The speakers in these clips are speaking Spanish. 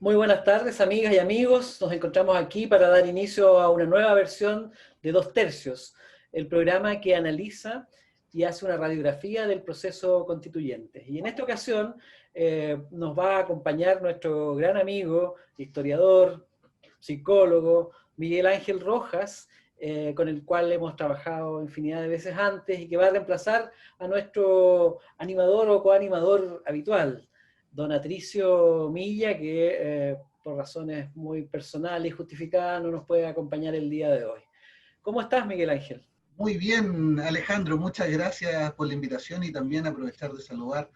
Muy buenas tardes, amigas y amigos. Nos encontramos aquí para dar inicio a una nueva versión de Dos Tercios, el programa que analiza y hace una radiografía del proceso constituyente. Y en esta ocasión nos va a acompañar nuestro gran amigo, historiador, psicólogo, Miguel Ángel Rojas, con el cual hemos trabajado infinidad de veces antes y que va a reemplazar a nuestro animador o coanimador habitual, don Atricio Milla, que por razones muy personales y justificadas no nos puede acompañar el día de hoy. ¿Cómo estás, Miguel Ángel? Muy bien, Alejandro, muchas gracias por la invitación y también aprovechar de saludar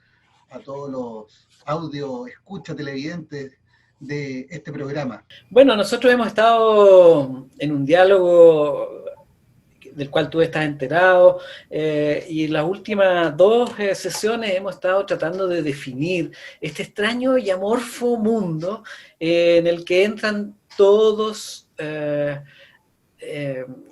a todos los audio escucha televidentes de este programa. Bueno, nosotros hemos estado en un diálogo del cual tú estás enterado, y en las últimas dos sesiones hemos estado tratando de definir este extraño y amorfo mundo en el que entran todos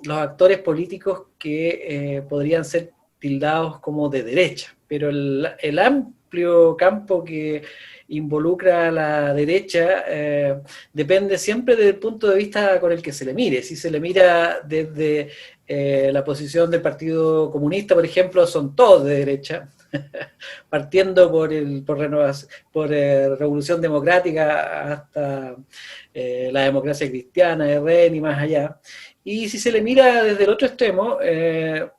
los actores políticos que podrían ser tildados como de derecha, pero el amplio campo que involucra a la derecha depende siempre del punto de vista con el que se le mire. Si se le mira desde la posición del Partido Comunista, por ejemplo, son todos de derecha, partiendo por Revolución Democrática hasta la democracia cristiana, RN y más allá. Y si se le mira desde el otro extremo,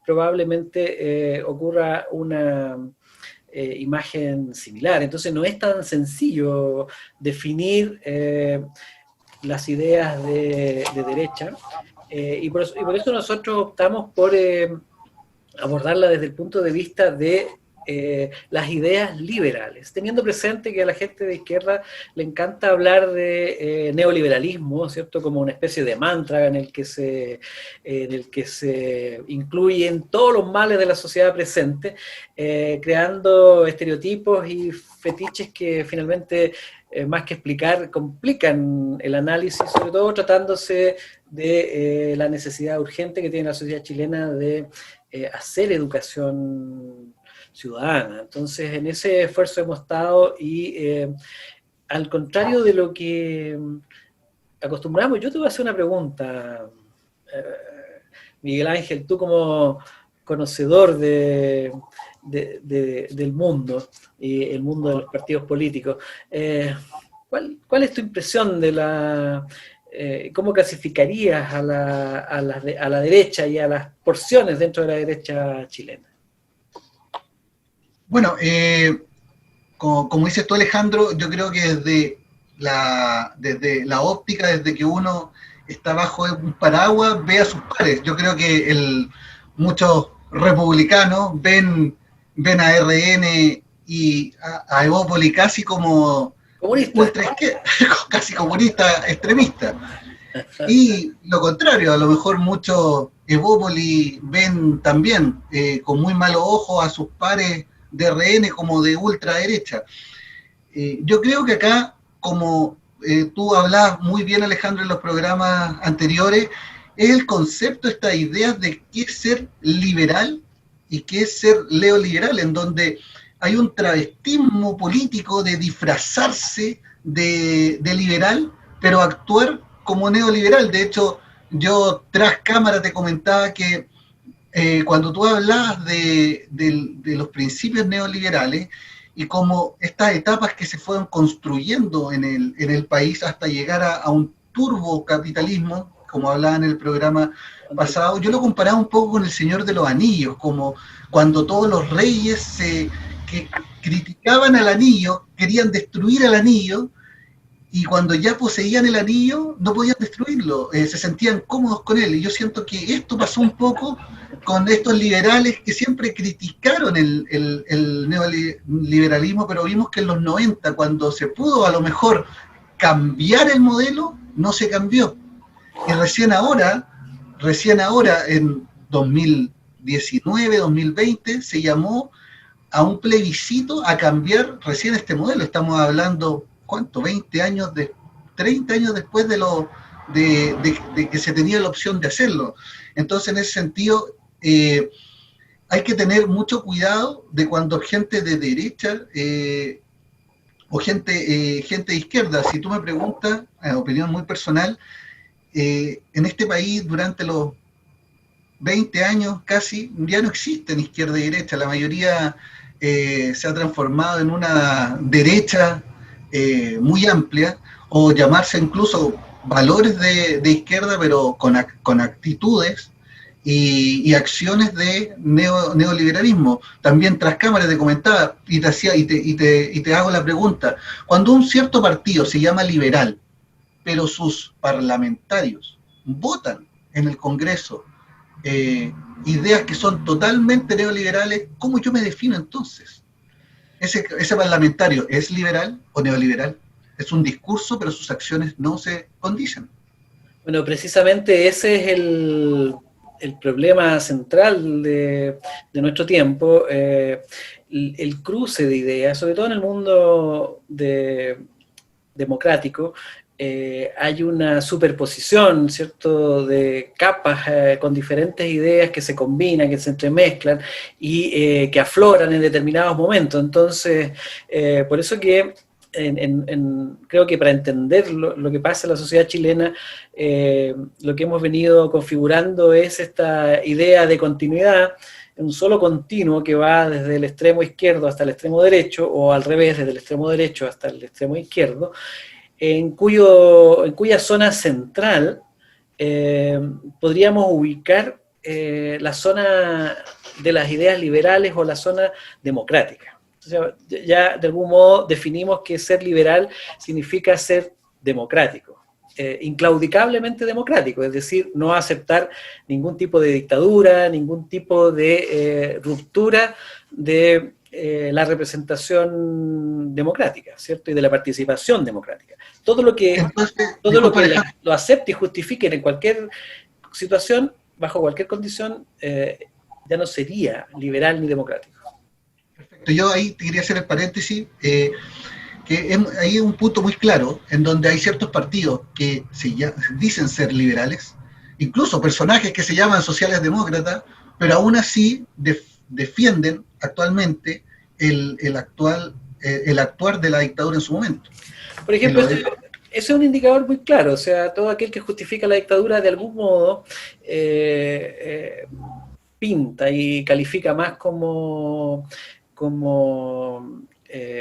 probablemente ocurra una imagen similar. Entonces no es tan sencillo definir las ideas de derecha, y por eso nosotros optamos por abordarla desde el punto de vista de las ideas liberales, teniendo presente que a la gente de izquierda le encanta hablar de neoliberalismo, ¿cierto? Como una especie de mantra en el que se incluyen todos los males de la sociedad presente, creando estereotipos y fetiches que finalmente, más que explicar, complican el análisis, sobre todo tratándose de la necesidad urgente que tiene la sociedad chilena de hacer educación ciudadana. Entonces, en ese esfuerzo hemos estado y al contrario de lo que acostumbramos, yo te voy a hacer una pregunta, Miguel Ángel, tú como conocedor del mundo y el mundo de los partidos políticos, ¿cuál es tu impresión de cómo clasificarías a la derecha y a las porciones dentro de la derecha chilena? Bueno, como dices tú, Alejandro, yo creo que desde la óptica, desde que uno está bajo un paraguas, ve a sus pares. Yo creo que muchos republicanos ven a RN y a Evópoli casi como Comunista. ultra izquierda, casi comunista extremista. Y lo contrario, a lo mejor muchos Evópoli ven también con muy malos ojos a sus pares de RN como de ultraderecha. Yo creo que acá, como tú hablabas muy bien, Alejandro, en los programas anteriores, es el concepto, esta idea de qué es ser liberal y qué es ser neoliberal, en donde hay un travestismo político de disfrazarse de liberal, pero actuar como neoliberal. De hecho, yo tras cámara te comentaba que cuando tú hablabas de los principios neoliberales y como estas etapas que se fueron construyendo en el país hasta llegar a un turbocapitalismo, como hablaba en el programa pasado, yo lo comparaba un poco con el Señor de los Anillos, como cuando todos los reyes que criticaban al anillo, querían destruir al anillo, y cuando ya poseían el anillo no podían destruirlo, se sentían cómodos con él, y yo siento que esto pasó un poco con estos liberales que siempre criticaron el neoliberalismo, pero vimos que en los 90, cuando se pudo a lo mejor cambiar el modelo, no se cambió. Y recién ahora en 2019, 2020, se llamó a un plebiscito a cambiar recién este modelo. Estamos hablando, ¿cuánto? 20 años, 30 años después de que se tenía la opción de hacerlo. Entonces, en ese sentido, hay que tener mucho cuidado de cuando gente de derecha o gente de izquierda. Si tú me preguntas, opinión muy personal, en este país durante los 20 años casi ya no existen izquierda y derecha, la mayoría se ha transformado en una derecha muy amplia, o llamarse incluso valores de izquierda, pero con actitudes y acciones de neoliberalismo. También tras cámaras te comentaba y te, hacía, y te hago la pregunta, cuando un cierto partido se llama liberal, pero sus parlamentarios votan en el Congreso ideas que son totalmente neoliberales, ¿cómo yo me defino entonces? ¿Ese parlamentario es liberal o neoliberal? Es un discurso, pero sus acciones no se condicen. Bueno, precisamente ese es el problema central de nuestro tiempo, el cruce de ideas, sobre todo en el mundo democrático. Hay una superposición, ¿cierto?, de capas con diferentes ideas que se combinan, que se entremezclan y que afloran en determinados momentos. Entonces, por eso que creo que para entender lo que pasa en la sociedad chilena, lo que hemos venido configurando es esta idea de continuidad, un solo continuo que va desde el extremo izquierdo hasta el extremo derecho, o al revés, desde el extremo derecho hasta el extremo izquierdo, en cuya zona central podríamos ubicar la zona de las ideas liberales o la zona democrática. O sea, ya de algún modo definimos que ser liberal significa ser democrático, inclaudicablemente democrático, es decir, no aceptar ningún tipo de dictadura, ningún tipo de ruptura de la representación democrática, ¿cierto? Y de la participación democrática. Todo lo que, Entonces, todo lo, disculpa, que Alejandro. lo acepte y justifique en cualquier situación, bajo cualquier condición, ya no sería liberal ni democrático. Perfecto. Yo ahí te quería hacer el paréntesis, que ahí hay un punto muy claro, en donde hay ciertos partidos que dicen ser liberales, incluso personajes que se llaman sociales demócratas, pero aún así defienden actualmente el actuar de la dictadura en su momento. Por ejemplo, ese es un indicador muy claro, o sea, todo aquel que justifica la dictadura de algún modo pinta y califica más como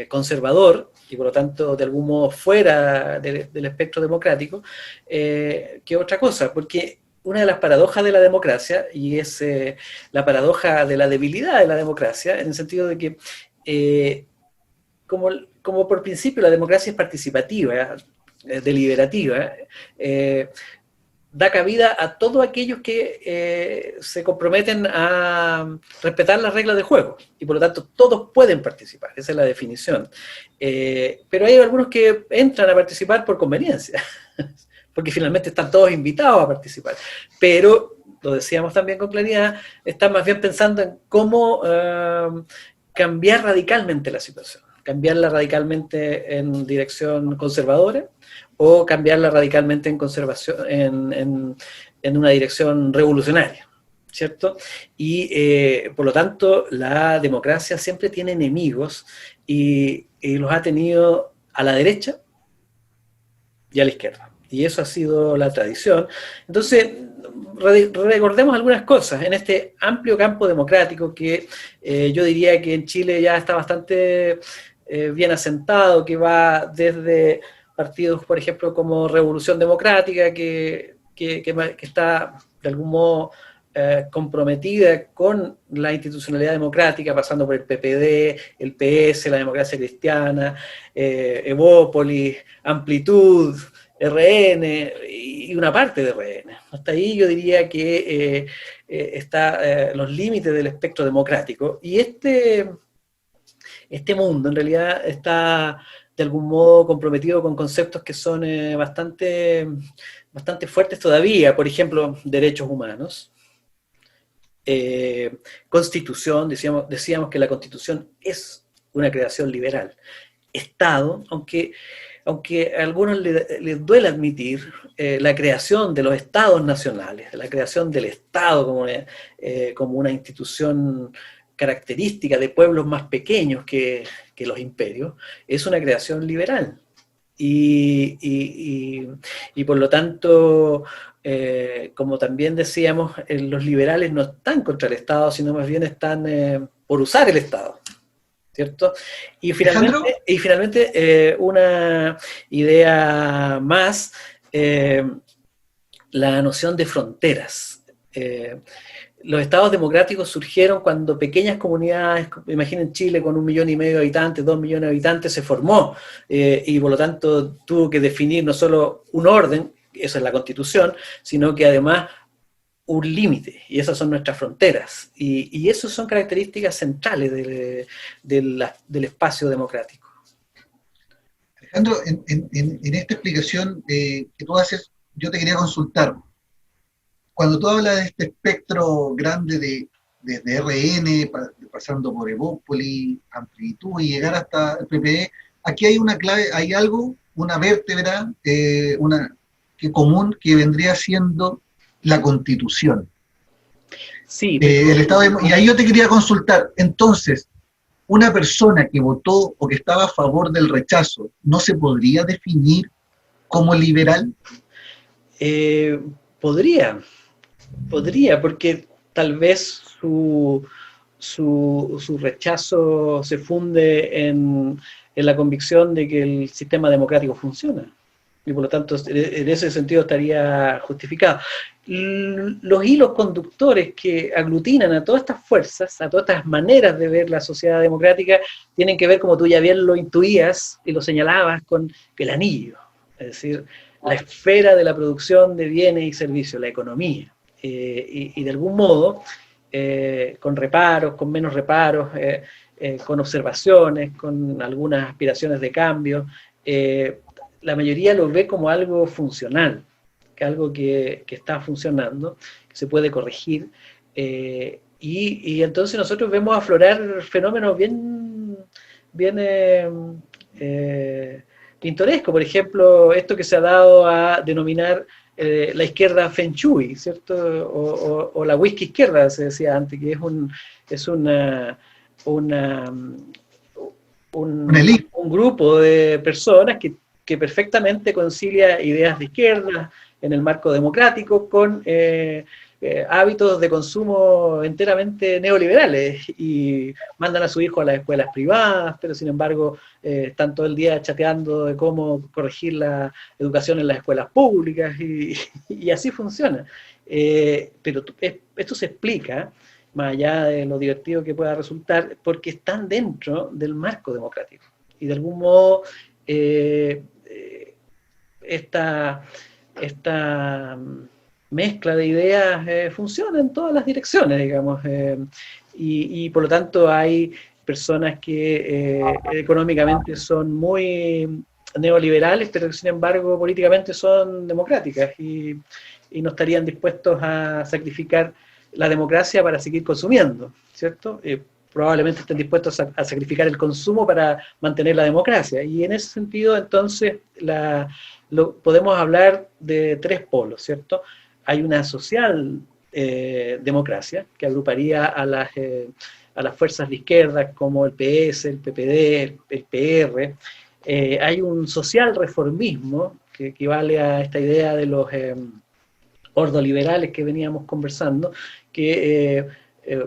conservador, y por lo tanto de algún modo fuera del espectro democrático, que otra cosa, porque una de las paradojas de la democracia, y es la paradoja de la debilidad de la democracia, en el sentido de que como por principio la democracia es participativa, deliberativa, da cabida a todos aquellos que se comprometen a respetar las reglas del juego, y por lo tanto todos pueden participar, esa es la definición. Pero hay algunos que entran a participar por conveniencia, porque finalmente están todos invitados a participar, pero, lo decíamos también con claridad, están más bien pensando en cómo cambiar radicalmente la situación, cambiarla radicalmente en dirección conservadora, o cambiarla radicalmente en conservación, en una dirección revolucionaria, ¿cierto? Y por lo tanto la democracia siempre tiene enemigos, y los ha tenido a la derecha y a la izquierda. Y eso ha sido la tradición. Entonces, recordemos algunas cosas en este amplio campo democrático que yo diría que en Chile ya está bastante bien asentado, que va desde partidos, por ejemplo, como Revolución Democrática, que está de algún modo comprometida con la institucionalidad democrática, pasando por el PPD, el PS, la Democracia Cristiana, Evópolis, Amplitud, RN y una parte de RN. Hasta ahí yo diría que está los límites del espectro democrático. Y este mundo en realidad está de algún modo comprometido con conceptos que son bastante fuertes todavía, por ejemplo, derechos humanos, constitución, decíamos que la constitución es una creación liberal, Estado, aunque a algunos les duele admitir la creación de los estados nacionales, la creación del Estado como una institución característica de pueblos más pequeños que los imperios, es una creación liberal. Y por lo tanto, como también decíamos, los liberales no están contra el Estado, sino más bien están por usar el Estado, ¿cierto? Y finalmente una idea más, la noción de fronteras. Los estados democráticos surgieron cuando pequeñas comunidades, imaginen Chile con 1,5 millones de habitantes, 2 millones de habitantes, se formó, y por lo tanto tuvo que definir no solo un orden, eso es la Constitución, sino que además un límite, y esas son nuestras fronteras, y esas son características centrales del espacio democrático. Alejandro, en esta explicación que tú haces, yo te quería consultar. Cuando tú hablas de este espectro grande desde RN, pasando por Evópoli, Amplitud y llegar hasta el PPD, aquí hay una clave, hay algo, una vértebra común que vendría siendo la Constitución. Sí. El Estado y ahí yo te quería consultar, entonces, una persona que votó o que estaba a favor del rechazo, ¿no se podría definir como liberal? Podría, porque tal vez su rechazo se funde en la convicción de que el sistema democrático funciona, y por lo tanto en ese sentido estaría justificado. Los hilos conductores que aglutinan a todas estas fuerzas, a todas estas maneras de ver la sociedad democrática, tienen que ver, como tú ya bien lo intuías y lo señalabas, con el anillo, es decir, la esfera de la producción de bienes y servicios, la economía. Y de algún modo, con reparos, con menos reparos, con observaciones, con algunas aspiraciones de cambio, la mayoría lo ve como algo funcional, que algo que está funcionando, que se puede corregir, y entonces nosotros vemos aflorar fenómenos bien pintorescos. Por ejemplo, esto que se ha dado a denominar la izquierda Feng Shui, ¿cierto? O la whisky izquierda, se decía antes, que es un grupo de personas que perfectamente concilia ideas de izquierda en el marco democrático con hábitos de consumo enteramente neoliberales, y mandan a su hijo a las escuelas privadas, pero sin embargo están todo el día chateando de cómo corregir la educación en las escuelas públicas, y así funciona. Pero esto se explica, más allá de lo divertido que pueda resultar, porque están dentro del marco democrático, y de algún modo esta mezcla de ideas funciona en todas las direcciones, digamos, y por lo tanto hay personas que económicamente son muy neoliberales, pero que sin embargo políticamente son democráticas, y no estarían dispuestos a sacrificar la democracia para seguir consumiendo, ¿cierto? Probablemente estén dispuestos a sacrificar el consumo para mantener la democracia, y en ese sentido entonces podemos hablar de 3 polos, ¿cierto? Hay una social democracia que agruparía a las fuerzas de izquierda como el PS, el PPD, el PR. Hay un social reformismo que equivale a esta idea de los ordoliberales que veníamos conversando, que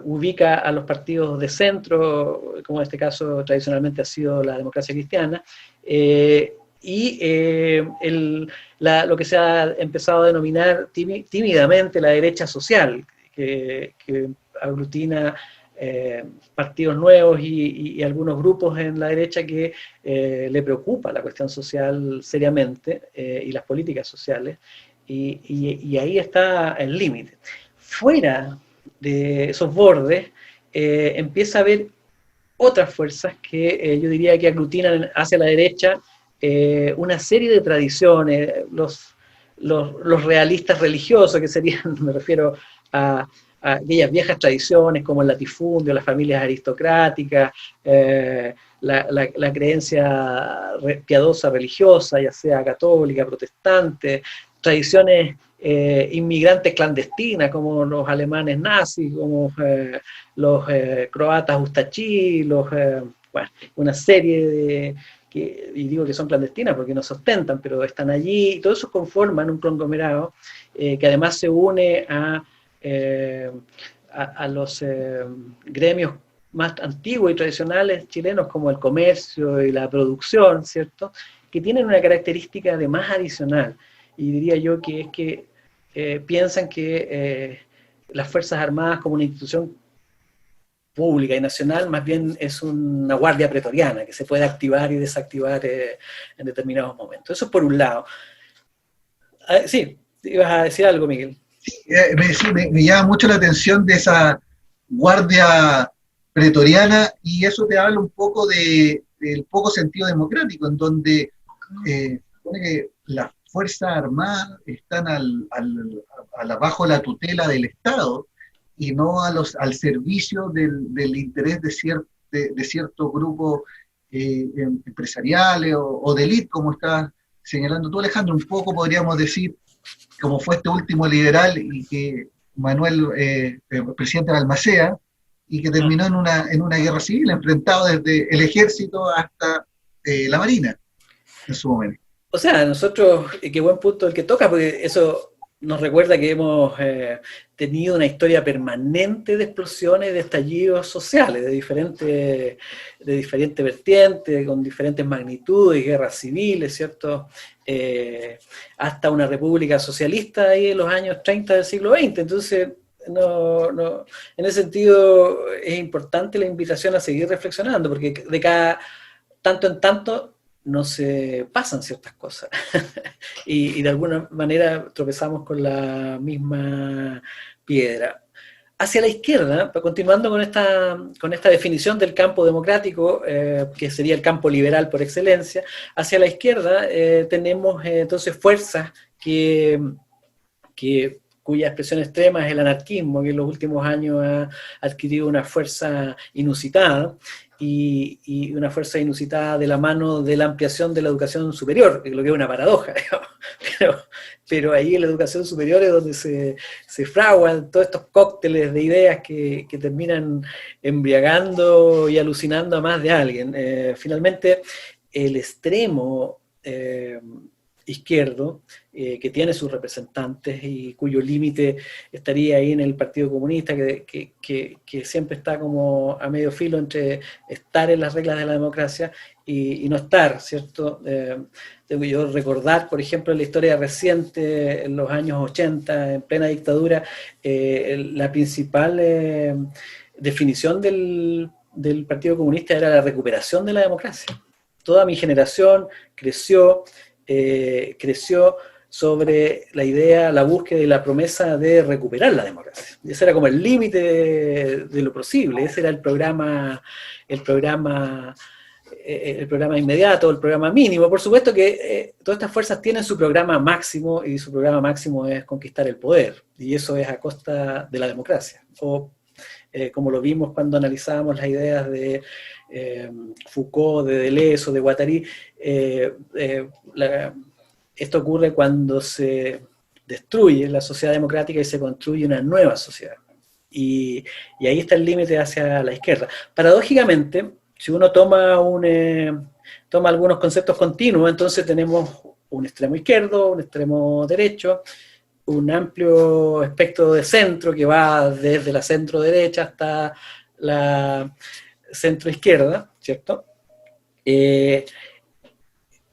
ubica a los partidos de centro, como en este caso tradicionalmente ha sido la democracia cristiana, y lo que se ha empezado a denominar tímidamente la derecha social, que aglutina partidos nuevos y algunos grupos en la derecha que le preocupa la cuestión social seriamente, y las políticas sociales, y ahí está el límite. Fuera de esos bordes empieza a haber otras fuerzas que yo diría que aglutinan hacia la derecha una serie de tradiciones, los realistas religiosos, que serían, me refiero a aquellas viejas tradiciones como el latifundio, las familias aristocráticas, la creencia piadosa religiosa, ya sea católica, protestante, tradiciones inmigrantes clandestinas, como los alemanes nazis, como los croatas ustachí, bueno, una serie de, y digo que son clandestinas porque no se ostentan, pero están allí, y todo eso conforman un conglomerado que además se une a los gremios más antiguos y tradicionales chilenos, como el comercio y la producción, ¿cierto?, que tienen una característica de más adicional, y diría yo que es que piensan que las Fuerzas Armadas como una institución pública y nacional más bien es una guardia pretoriana que se puede activar y desactivar en determinados momentos. Eso por un lado. Sí, ibas a decir algo, Miguel. Sí, me llama mucho la atención de esa guardia pretoriana, y eso te habla un poco del poco sentido democrático, en donde supone que las Fuerzas Armadas están bajo la tutela del Estado y no al servicio del interés de ciertos grupos empresariales o de élite, como estás señalando tú, Alejandro. Un poco podríamos decir, como fue este último liberal y que Manuel, presidente de Balmaceda, y que terminó en una guerra civil, enfrentado desde el ejército hasta la marina en su momento. O sea, nosotros, qué buen punto el que toca, porque eso nos recuerda que hemos tenido una historia permanente de explosiones, de estallidos sociales, de diferentes vertientes, con diferentes magnitudes, guerras civiles, ¿cierto? Hasta una república socialista ahí en los años 30 del siglo XX. Entonces, en ese sentido es importante la invitación a seguir reflexionando, porque de cada tanto en tanto no se pasan ciertas cosas y de alguna manera tropezamos con la misma piedra. Hacia la izquierda, continuando con esta definición del campo democrático, que sería el campo liberal por excelencia, hacia la izquierda tenemos entonces fuerzas cuya expresión extrema es el anarquismo, que en los últimos años ha adquirido una fuerza inusitada, y una fuerza inusitada de la mano de la ampliación de la educación superior, lo que es una paradoja, pero ahí en la educación superior es donde se fraguan todos estos cócteles de ideas que terminan embriagando y alucinando a más de alguien. Finalmente, el extremo izquierdo, que tiene sus representantes y cuyo límite estaría ahí en el Partido Comunista, que siempre está como a medio filo entre estar en las reglas de la democracia y no estar, ¿cierto? Tengo yo recordar, por ejemplo, en la historia reciente, en los años 80, en plena dictadura, la principal definición del Partido Comunista era la recuperación de la democracia. Toda mi generación creció sobre la idea, la búsqueda y la promesa de recuperar la democracia. Y ese era como el límite de lo posible. Ese era el programa inmediato, el programa mínimo. Por supuesto que todas estas fuerzas tienen su programa máximo, y su programa máximo es conquistar el poder, y eso es a costa de la democracia. O como lo vimos cuando analizábamos las ideas de Foucault, de Deleuze o de Guattari, esto ocurre cuando se destruye la sociedad democrática y se construye una nueva sociedad. Y ahí está el límite hacia la izquierda. Paradójicamente, si uno toma algunos conceptos continuos, entonces tenemos un extremo izquierdo, un extremo derecho, un amplio espectro de centro que va desde la centro derecha hasta la centro izquierda, ¿cierto?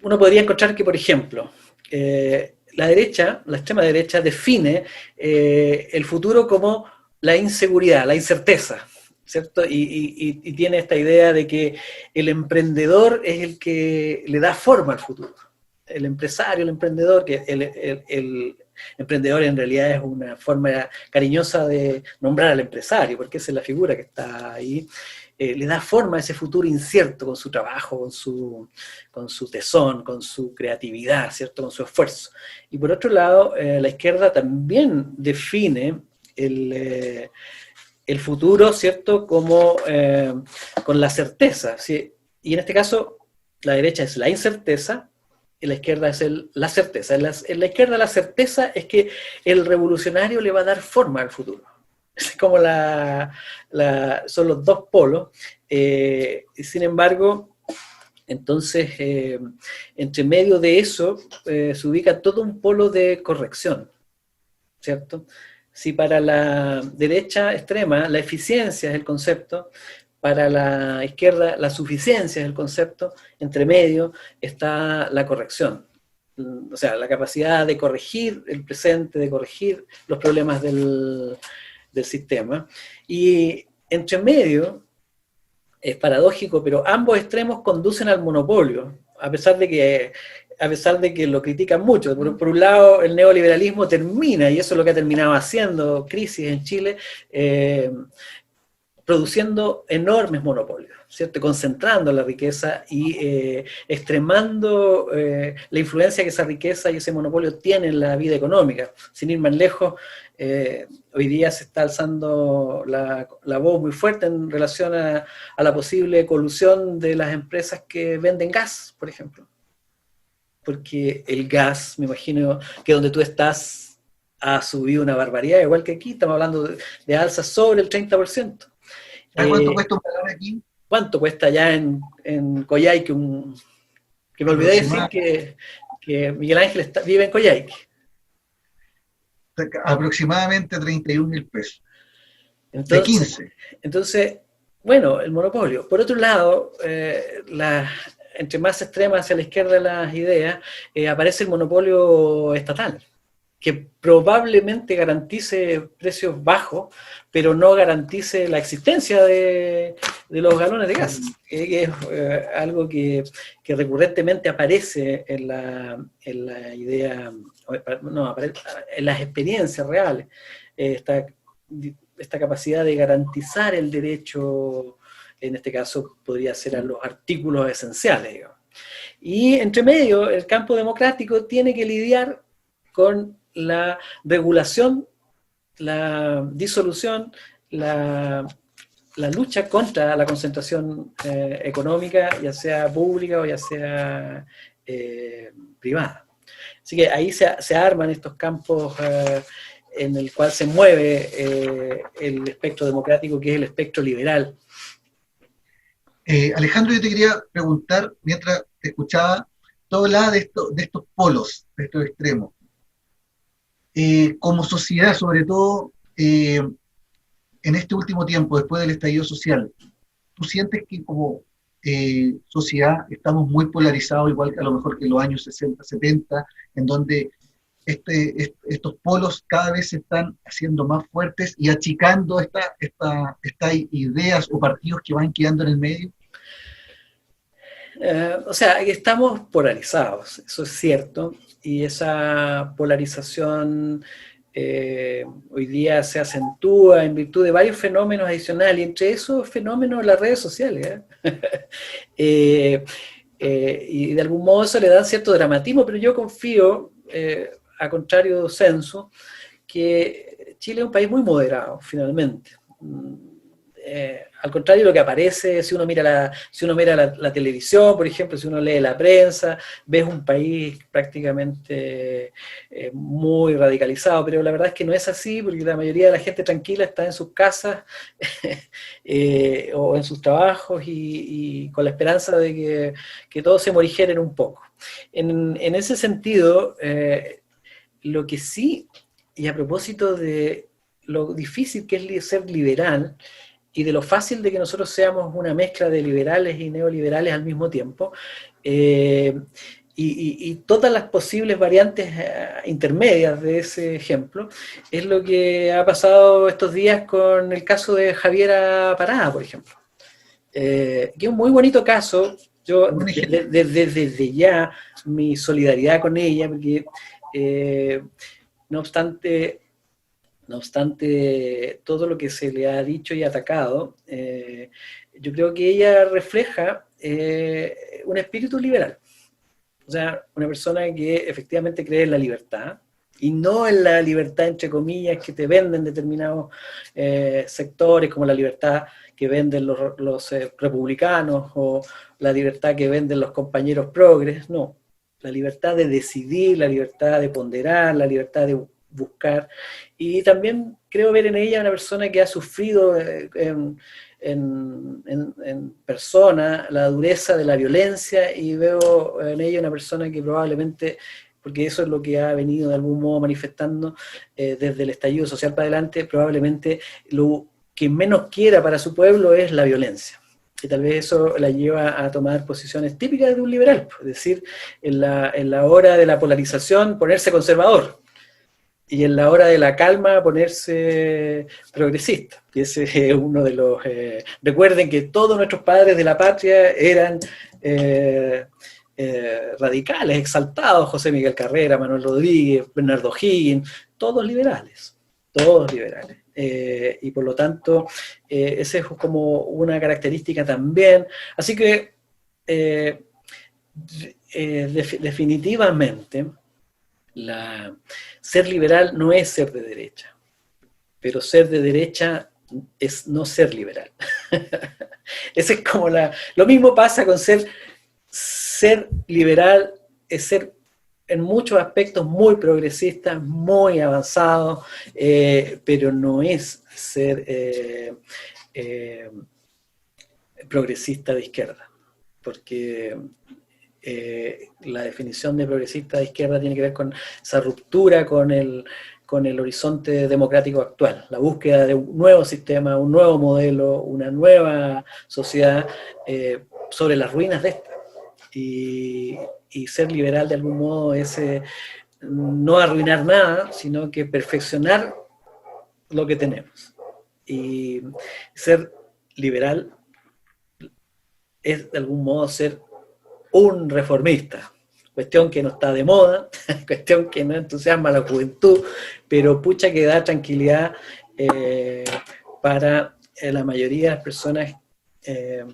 Uno podría encontrar que, por ejemplo, la extrema derecha define el futuro como la inseguridad, la incerteza, ¿cierto? Y tiene esta idea de que el emprendedor es el que le da forma al futuro. El empresario, el emprendedor, que el emprendedor en realidad es una forma cariñosa de nombrar al empresario, porque esa es la figura que está ahí. Le da forma a ese futuro incierto con su trabajo, con su tesón, con su creatividad, ¿cierto? Con su esfuerzo. Y por otro lado, la izquierda también define el futuro, ¿cierto? Como con la certeza, ¿sí? Y en este caso, la derecha es la incerteza en la izquierda es la certeza. En la izquierda la certeza es que el revolucionario le va a dar forma al futuro. Es como son los dos polos. Y sin embargo, entonces, entre medio de eso se ubica todo un polo de corrección, ¿cierto? Si para la derecha extrema la eficiencia es el concepto, para la izquierda la suficiencia es el concepto, entre medio está la corrección. O sea, la capacidad de corregir el presente, de corregir los problemas del sistema. Y entre medio, es paradójico, pero ambos extremos conducen al monopolio, a pesar de que lo critican mucho. Por un lado, el neoliberalismo termina, y eso es lo que ha terminado haciendo crisis en Chile, produciendo enormes monopolios, ¿cierto? Concentrando la riqueza y extremando la influencia que esa riqueza y ese monopolio tienen en la vida económica. Sin ir más lejos, hoy día se está alzando la voz muy fuerte en relación a la posible colusión de las empresas que venden gas, por ejemplo. Porque el gas, me imagino que donde tú estás ha subido una barbaridad, igual que aquí, estamos hablando de alzas sobre el 30%. ¿Cuánto cuesta un galón aquí? ¿Cuánto cuesta allá en Coyhaique? Que me olvidé decir que Miguel Ángel vive en Coyhaique. Aproximadamente 31.000 pesos. Entonces, de 15. Entonces, bueno, el monopolio. Por otro lado, entre más extremas hacia la izquierda de las ideas, aparece el monopolio estatal, que probablemente garantice precios bajos, pero no garantice la existencia de los galones de gas, que es algo que recurrentemente aparece en la idea, no, en las experiencias reales, esta capacidad de garantizar el derecho, en este caso podría ser a los artículos esenciales, digamos. Y entre medio, el campo democrático tiene que lidiar con la regulación, la disolución, la lucha contra la concentración económica, ya sea pública o ya sea privada. Así que ahí se arman estos campos en el cual se mueve el espectro democrático, que es el espectro liberal. Alejandro, yo te quería preguntar, mientras te escuchaba, tú hablabas de estos polos, de estos extremos. Como sociedad, sobre todo en este último tiempo, después del estallido social, ¿tú sientes que como sociedad estamos muy polarizados, igual que a lo mejor que en los años 60, 70, en donde estos polos cada vez se están haciendo más fuertes y achicando estas ideas o partidos que van quedando en el medio? O sea, estamos polarizados, eso es cierto, y esa polarización hoy día se acentúa en virtud de varios fenómenos adicionales, y entre esos fenómenos las redes sociales. Y de algún modo eso le da cierto dramatismo, pero yo confío, a contrario de Censo, que Chile es un país muy moderado, finalmente. Al contrario de lo que aparece, si uno mira la televisión, por ejemplo, si uno lee la prensa, ves un país prácticamente muy radicalizado, pero la verdad es que no es así, porque la mayoría de la gente tranquila está en sus casas o en sus trabajos y con la esperanza de que todos se morigeren un poco. En ese sentido, lo que sí, y a propósito de lo difícil que es ser liberal, y de lo fácil de que nosotros seamos una mezcla de liberales y neoliberales al mismo tiempo, y todas las posibles variantes intermedias de ese ejemplo, es lo que ha pasado estos días con el caso de Javiera Parada, por ejemplo. Que es un muy bonito caso. Yo desde ya mi solidaridad con ella, porque no obstante todo lo que se le ha dicho y atacado, yo creo que ella refleja un espíritu liberal. O sea, una persona que efectivamente cree en la libertad, y no en la libertad, entre comillas, que te venden determinados sectores, como la libertad que venden los republicanos, o la libertad que venden los compañeros progres, no. la libertad de decidir, la libertad de ponderar, la libertad de buscar, y también creo ver en ella una persona que ha sufrido en persona la dureza de la violencia, y veo en ella una persona que probablemente, porque eso es lo que ha venido de algún modo manifestando desde el estallido social para adelante, probablemente lo que menos quiera para su pueblo es la violencia. Y tal vez eso la lleva a tomar posiciones típicas de un liberal, es decir, en la hora de la polarización ponerse conservador, y en la hora de la calma ponerse progresista. Y ese es uno de los... recuerden que todos nuestros padres de la patria eran radicales, exaltados: José Miguel Carrera, Manuel Rodríguez, Bernardo Higgins, todos liberales, todos liberales. Y por lo tanto, esa es como una característica también. Así que, definitivamente, ser liberal no es ser de derecha, pero ser de derecha es no ser liberal. Ese es como lo mismo pasa con ser liberal, es ser en muchos aspectos muy progresista, muy avanzado, pero no es ser progresista de izquierda, porque la definición de progresista de izquierda tiene que ver con esa ruptura con el horizonte democrático actual, la búsqueda de un nuevo sistema, un nuevo modelo, una nueva sociedad sobre las ruinas de esta. Y ser liberal de algún modo es no arruinar nada, sino que perfeccionar lo que tenemos. Y ser liberal es de algún modo ser un reformista, cuestión que no está de moda, cuestión que no entusiasma a la juventud, pero pucha que da tranquilidad para la mayoría de las personas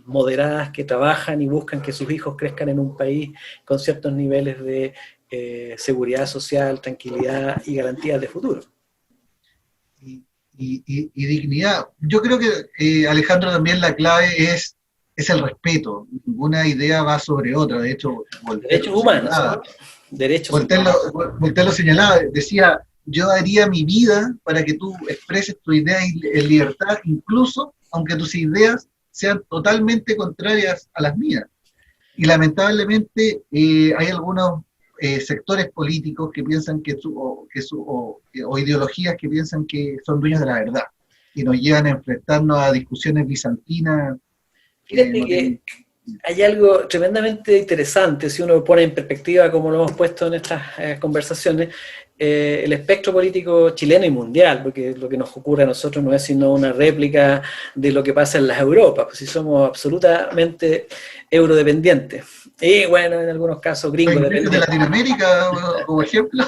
moderadas que trabajan y buscan que sus hijos crezcan en un país con ciertos niveles de seguridad social, tranquilidad y garantías de futuro. Y dignidad. Yo creo que, Alejandro, también la clave es el respeto. Ninguna idea va sobre otra. De hecho, derechos humanos. Voltaire lo señalaba, decía: yo daría mi vida para que tú expreses tu idea en libertad, incluso aunque tus ideas sean totalmente contrarias a las mías. Y lamentablemente hay algunos sectores políticos que piensan o ideologías que piensan que son dueños de la verdad y nos llevan a enfrentarnos a discusiones bizantinas. Fíjate que hay algo tremendamente interesante, si uno pone en perspectiva, como lo hemos puesto en estas conversaciones, el espectro político chileno y mundial, porque lo que nos ocurre a nosotros no es sino una réplica de lo que pasa en las Europas, pues si somos absolutamente eurodependientes, y bueno, en algunos casos gringos dependientes. ¿De Latinoamérica, como ejemplo?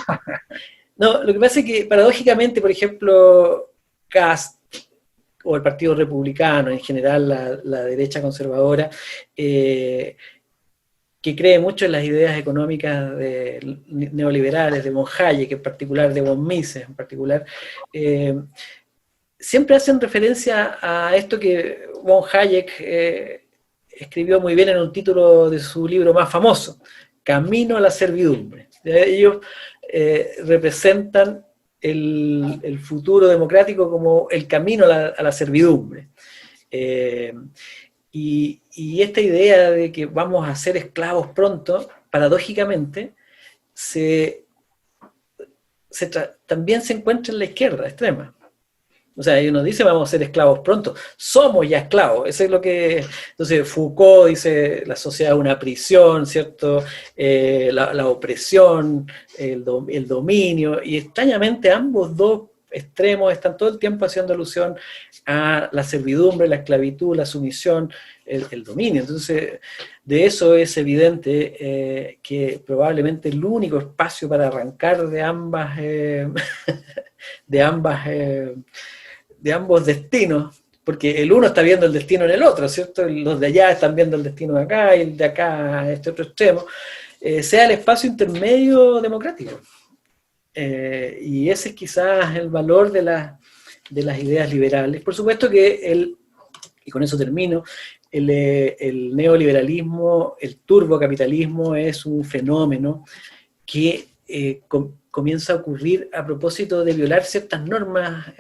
No, lo que pasa es que paradójicamente, por ejemplo, Kast, o el Partido Republicano, en general la derecha conservadora, que cree mucho en las ideas económicas neoliberales de von Hayek, en particular de von Mises, en particular, siempre hacen referencia a esto que von Hayek escribió muy bien en un título de su libro más famoso, Camino a la servidumbre. Ellos representan el futuro democrático como el camino a la servidumbre. Y esta idea de que vamos a ser esclavos pronto, paradójicamente, también se encuentra en la izquierda extrema. O sea, uno dice vamos a ser esclavos pronto, somos ya esclavos, eso es lo que... Entonces Foucault dice la sociedad es una prisión, ¿cierto? La opresión, el dominio, y extrañamente ambos dos extremos están todo el tiempo haciendo alusión a la servidumbre, la esclavitud, la sumisión, el dominio. Entonces, de eso es evidente que probablemente el único espacio para arrancar de ambos destinos, porque el uno está viendo el destino en el otro, ¿cierto? Los de allá están viendo el destino de acá, y el de acá a este otro extremo, sea el espacio intermedio democrático. Y ese es quizás el valor de las ideas liberales. Por supuesto que y con eso termino, el neoliberalismo, el turbocapitalismo es un fenómeno que comienza a ocurrir a propósito de violar ciertas normas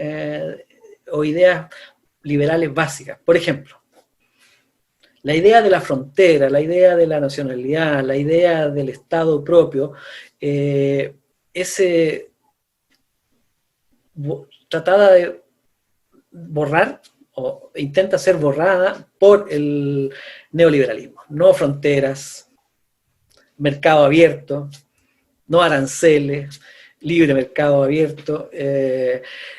o ideas liberales básicas. Por ejemplo, la idea de la frontera, la idea de la nacionalidad, la idea del Estado propio, tratada de borrar o intenta ser borrada por el neoliberalismo. No fronteras, mercado abierto, no aranceles, libre mercado abierto.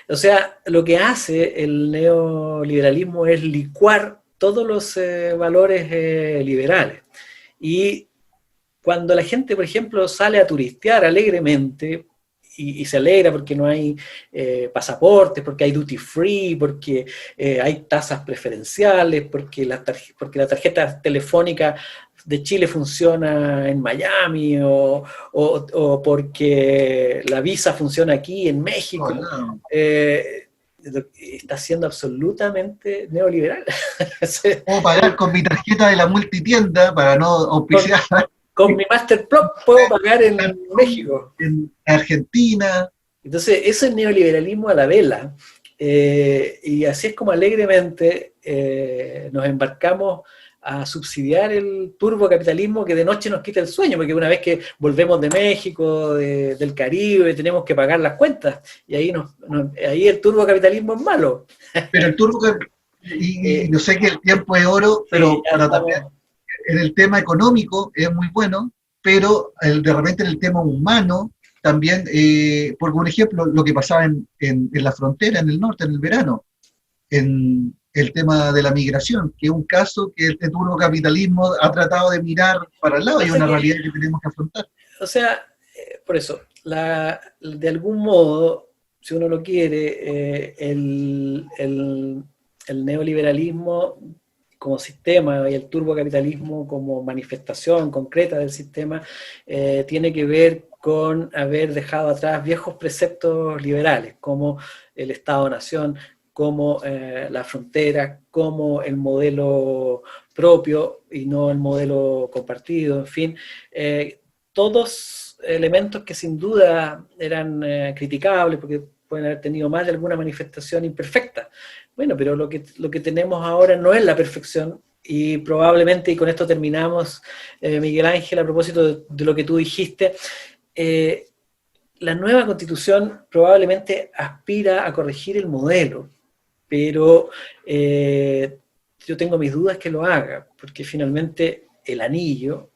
O sea, lo que hace el neoliberalismo es licuar todos los valores liberales. Y cuando la gente, por ejemplo, sale a turistear alegremente, y se alegra porque no hay pasaportes, porque hay duty free, porque hay tasas preferenciales, porque la tarjeta telefónica de Chile funciona en Miami, o porque la visa funciona aquí en México, está siendo absolutamente neoliberal. Puedo pagar con mi tarjeta de la multitienda para no auspiciar. Con mi Masterplop puedo pagar en México. En Argentina. Entonces, eso es neoliberalismo a la vela. Y así es como alegremente nos embarcamos a subsidiar el turbocapitalismo que de noche nos quita el sueño, porque una vez que volvemos de México, del Caribe, tenemos que pagar las cuentas, y ahí el turbocapitalismo es malo. Pero el turbocapitalismo, y yo sé que el tiempo es oro, pero también en el tema económico es muy bueno, pero de repente en el tema humano también, porque un ejemplo, lo que pasaba en la frontera, en el norte, en el verano, en el tema de la migración, que es un caso que el turbocapitalismo ha tratado de mirar para el lado, y una realidad que tenemos que afrontar. O sea, por eso, de algún modo, si uno lo quiere, el neoliberalismo como sistema y el turbocapitalismo como manifestación concreta del sistema tiene que ver con haber dejado atrás viejos preceptos liberales, como el Estado-Nación, como la frontera, como el modelo propio y no el modelo compartido, en fin, todos elementos que sin duda eran criticables porque pueden haber tenido más de alguna manifestación imperfecta. Bueno, pero lo que tenemos ahora no es la perfección, y probablemente, y con esto terminamos, Miguel Ángel, a propósito de lo que tú dijiste, la nueva Constitución probablemente aspira a corregir el modelo, pero yo tengo mis dudas que lo haga, porque finalmente el anillo,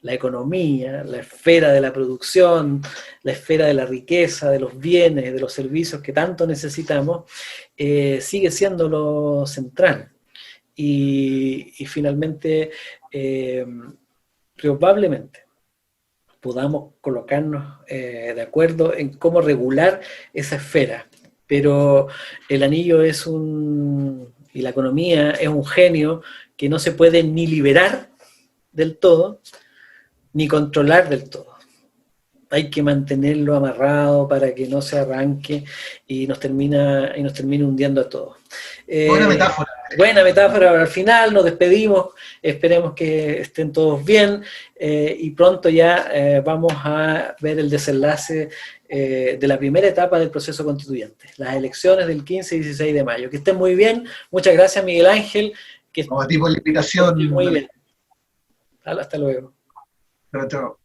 la economía, la esfera de la producción, la esfera de la riqueza, de los bienes, de los servicios que tanto necesitamos, sigue siendo lo central. Y finalmente, probablemente podamos colocarnos de acuerdo en cómo regular esa esfera. Pero el anillo y la economía es un genio que no se puede ni liberar del todo, ni controlar del todo. Hay que mantenerlo amarrado para que no se arranque y nos termine hundiendo a todos. Buena metáfora. Buena metáfora. Al final nos despedimos, esperemos que estén todos bien y pronto ya vamos a ver el desenlace de la primera etapa del proceso constituyente, las elecciones del 15 y 16 de mayo. Que estén muy bien. Muchas gracias, Miguel Ángel. A ti por la invitación. Muy bien. Hasta luego. Chao, chao.